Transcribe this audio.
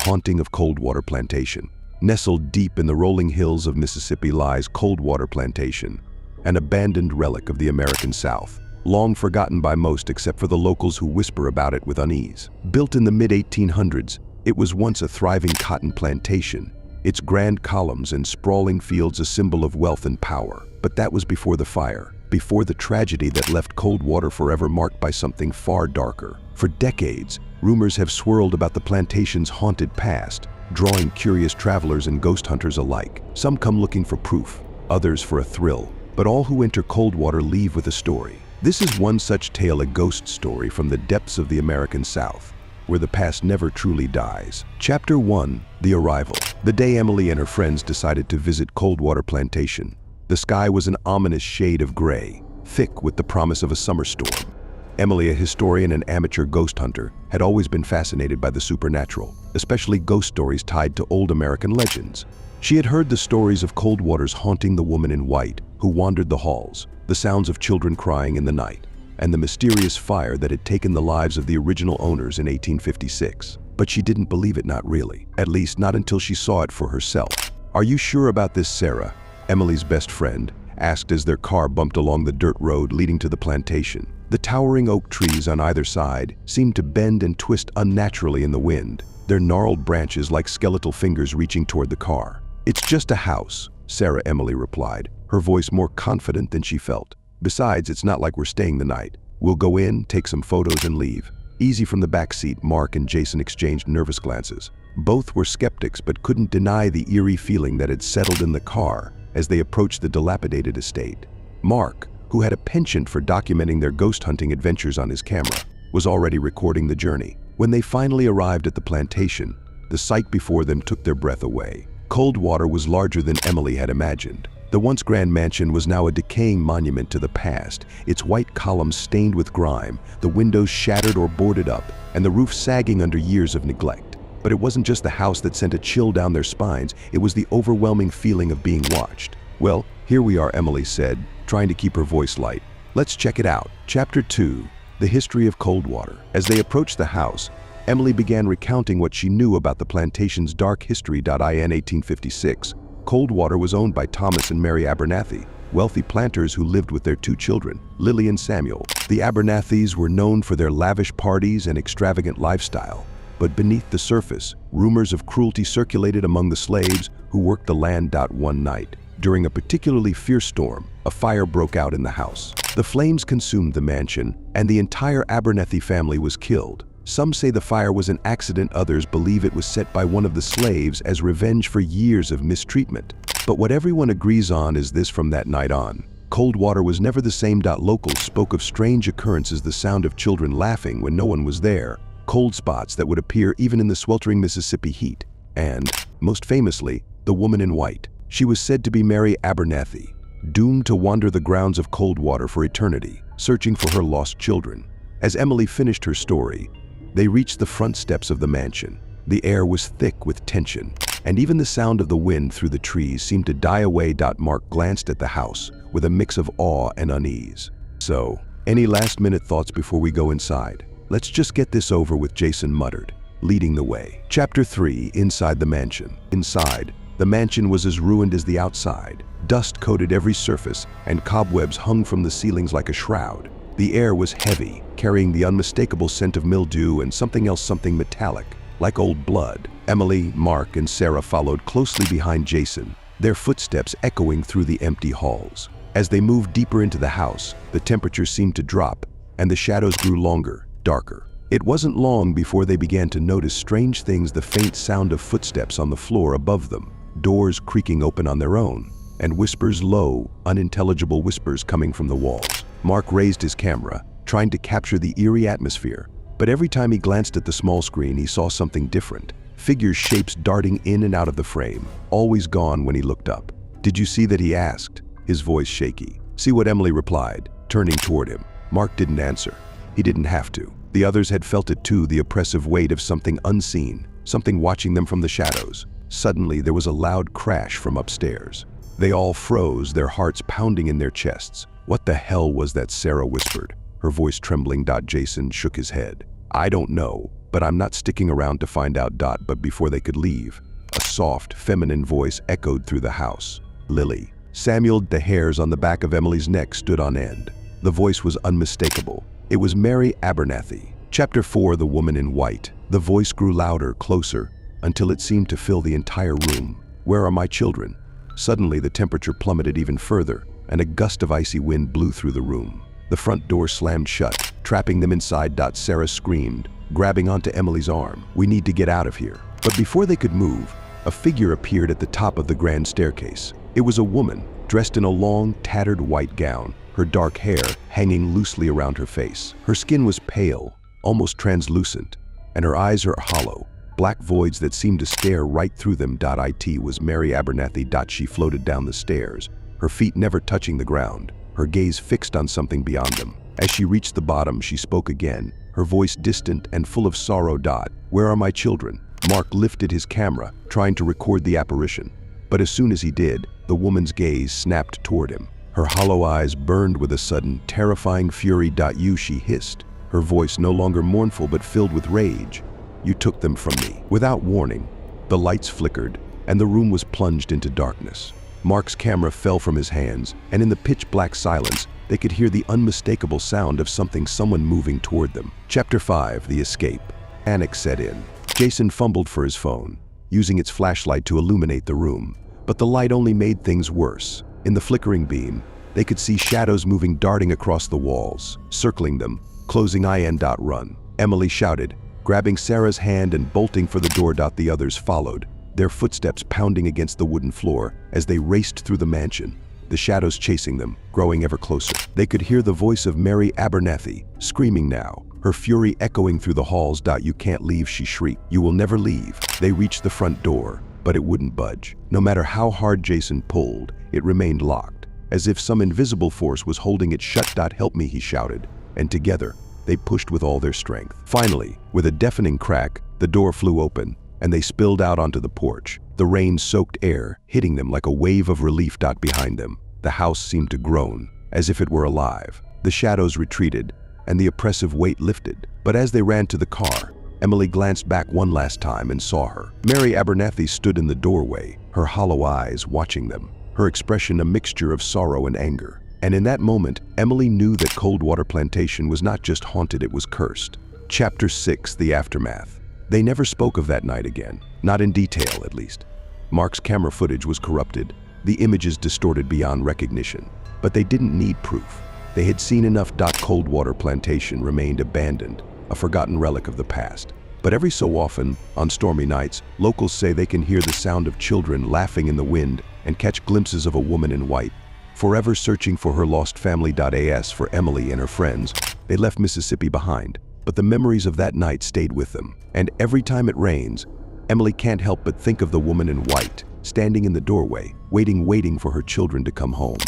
haunting of Coldwater Plantation. Nestled deep in the rolling hills of Mississippi lies Coldwater Plantation, an abandoned relic of the American South, long forgotten by most except for the locals who whisper about it with unease. Built in the mid-1800s, it was once a thriving cotton plantation, its grand columns and sprawling fields a symbol of wealth and power. But that was before the fire, before the tragedy that left Coldwater forever marked by something far darker. For decades, rumors have swirled about the plantation's haunted past, drawing curious travelers and ghost hunters alike. Some come looking for proof, others for a thrill, but all who enter Coldwater leave with a story. This is one such tale, a ghost story from the depths of the American South, where the past never truly dies. Chapter 1: The Arrival. The day Emily and her friends decided to visit Coldwater Plantation, the sky was an ominous shade of gray, thick with the promise of a summer storm. Emily, a historian and amateur ghost hunter, had always been fascinated by the supernatural, especially ghost stories tied to old American legends. She had heard the stories of Coldwater's haunting the woman in white who wandered the halls, the sounds of children crying in the night, and the mysterious fire that had taken the lives of the original owners in 1856. But she didn't believe it, not really. At least not until she saw it for herself. "Are you sure about this, Sarah?" Emily's best friend asked as their car bumped along the dirt road leading to the plantation. The towering oak trees on either side seemed to bend and twist unnaturally in the wind, their gnarled branches like skeletal fingers reaching toward the car. "It's just a house," Sarah Emily replied, her voice more confident than she felt. "Besides, it's not like we're staying the night. We'll go in, take some photos, and leave." Easy from the back seat, Mark and Jason exchanged nervous glances. Both were skeptics but couldn't deny the eerie feeling that had settled in the car as they approached the dilapidated estate. Mark, who had a penchant for documenting their ghost hunting adventures on his camera, was already recording the journey. When they finally arrived at the plantation, the sight before them took their breath away. Coldwater was larger than Emily had imagined. The once grand mansion was now a decaying monument to the past, its white columns stained with grime, the windows shattered or boarded up, and the roof sagging under years of neglect. But it wasn't just the house that sent a chill down their spines, it was the overwhelming feeling of being watched. "Well, here we are," Emily said, trying to keep her voice light. "Let's check it out." Chapter 2: The History of Coldwater. As they approached the house, Emily began recounting what she knew about the plantation's dark history. In 1856, Coldwater was owned by Thomas and Mary Abernathy, wealthy planters who lived with their two children, Lily and Samuel. The Abernathys were known for their lavish parties and extravagant lifestyle, but beneath the surface, rumors of cruelty circulated among the slaves who worked the land. One night, during a particularly fierce storm, a fire broke out in the house. The flames consumed the mansion, and the entire Abernathy family was killed. Some say the fire was an accident, others believe it was set by one of the slaves as revenge for years of mistreatment. But what everyone agrees on is this: from that night on, Coldwater was never the same. Locals spoke of strange occurrences, the sound of children laughing when no one was there, cold spots that would appear even in the sweltering Mississippi heat, and, most famously, the woman in white. She was said to be Mary Abernathy, doomed to wander the grounds of Coldwater for eternity, searching for her lost children. As Emily finished her story, they reached the front steps of the mansion. The air was thick with tension, and even the sound of the wind through the trees seemed to die away. Mark glanced at the house with a mix of awe and unease. "So, any last-minute thoughts before we go inside? Let's just get this over with," Jason muttered, leading the way. Chapter 3: Inside the Mansion. Inside, the mansion was as ruined as the outside. Dust coated every surface, and cobwebs hung from the ceilings like a shroud. The air was heavy, carrying the unmistakable scent of mildew and something else, something metallic, like old blood. Emily, Mark, and Sarah followed closely behind Jason, their footsteps echoing through the empty halls. As they moved deeper into the house, the temperature seemed to drop, and the shadows grew longer, darker. It wasn't long before they began to notice strange things: the faint sound of footsteps on the floor above them, doors creaking open on their own, and whispers, low, unintelligible whispers coming from the walls. Mark raised his camera, trying to capture the eerie atmosphere, but every time he glanced at the small screen, he saw something different. Figures, shapes darting in and out of the frame, always gone when he looked up. "Did you see that?" he asked, his voice shaky. "See what?" Emily replied, turning toward him. Mark didn't answer. He didn't have to. The others had felt it too, the oppressive weight of something unseen, something watching them from the shadows. Suddenly, there was a loud crash from upstairs. They all froze, their hearts pounding in their chests. "What the hell was that?" Sarah whispered, her voice trembling. Jason shook his head. "I don't know, but I'm not sticking around to find out. But before they could leave, a soft, feminine voice echoed through the house. Lily. Samuel, the hairs on the back of Emily's neck stood on end. The voice was unmistakable. It was Mary Abernathy. Chapter 4, The Woman in White. The voice grew louder, closer, until it seemed to fill the entire room. Where are my children? Suddenly, the temperature plummeted even further, and a gust of icy wind blew through the room. The front door slammed shut, trapping them inside. Sarah screamed, grabbing onto Emily's arm. We need to get out of here. But before they could move, a figure appeared at the top of the grand staircase. It was a woman, dressed in a long, tattered white gown, her dark hair hanging loosely around her face. Her skin was pale, almost translucent, and her eyes are hollow, black voids that seemed to stare right through them. It was Mary Abernathy. She floated down the stairs, her feet never touching the ground, her gaze fixed on something beyond them. As she reached the bottom, she spoke again, her voice distant and full of sorrow. Where are my children? Mark lifted his camera, trying to record the apparition. But as soon as he did, the woman's gaze snapped toward him. Her hollow eyes burned with a sudden, terrifying fury. She hissed, her voice no longer mournful but filled with rage. You took them from me. Without warning, the lights flickered, and the room was plunged into darkness. Mark's camera fell from his hands, and in the pitch-black silence, they could hear the unmistakable sound of someone moving toward them. Chapter 5, The Escape. Panic set in. Jason fumbled for his phone, using its flashlight to illuminate the room. But the light only made things worse. In the flickering beam, they could see shadows moving, darting across the walls, circling them, closing in. Run. Emily shouted, grabbing Sarah's hand and bolting for the door. The others followed, their footsteps pounding against the wooden floor as they raced through the mansion, the shadows chasing them, growing ever closer. They could hear the voice of Mary Abernathy, screaming now, her fury echoing through the halls. You can't leave, she shrieked. You will never leave. They reached the front door, but it wouldn't budge. No matter how hard Jason pulled, it remained locked, as if some invisible force was holding it shut. Help me, he shouted, and together, they pushed with all their strength. Finally, with a deafening crack, the door flew open, and they spilled out onto the porch, the rain-soaked air hitting them like a wave of relief. Behind them, the house seemed to groan, as if it were alive. The shadows retreated, and the oppressive weight lifted. But as they ran to the car, Emily glanced back one last time and saw her. Mary Abernathy stood in the doorway, her hollow eyes watching them, her expression a mixture of sorrow and anger. And in that moment, Emily knew that Coldwater Plantation was not just haunted, it was cursed. Chapter 6, The Aftermath. They never spoke of that night again, not in detail at least. Mark's camera footage was corrupted, the images distorted beyond recognition. But they didn't need proof. They had seen enough. Coldwater Plantation remained abandoned, a forgotten relic of the past. But every so often, on stormy nights, locals say they can hear the sound of children laughing in the wind and catch glimpses of a woman in white, forever searching for her lost family. As for Emily and her friends, they left Mississippi behind, but the memories of that night stayed with them. And every time it rains, Emily can't help but think of the woman in white, standing in the doorway, waiting for her children to come home.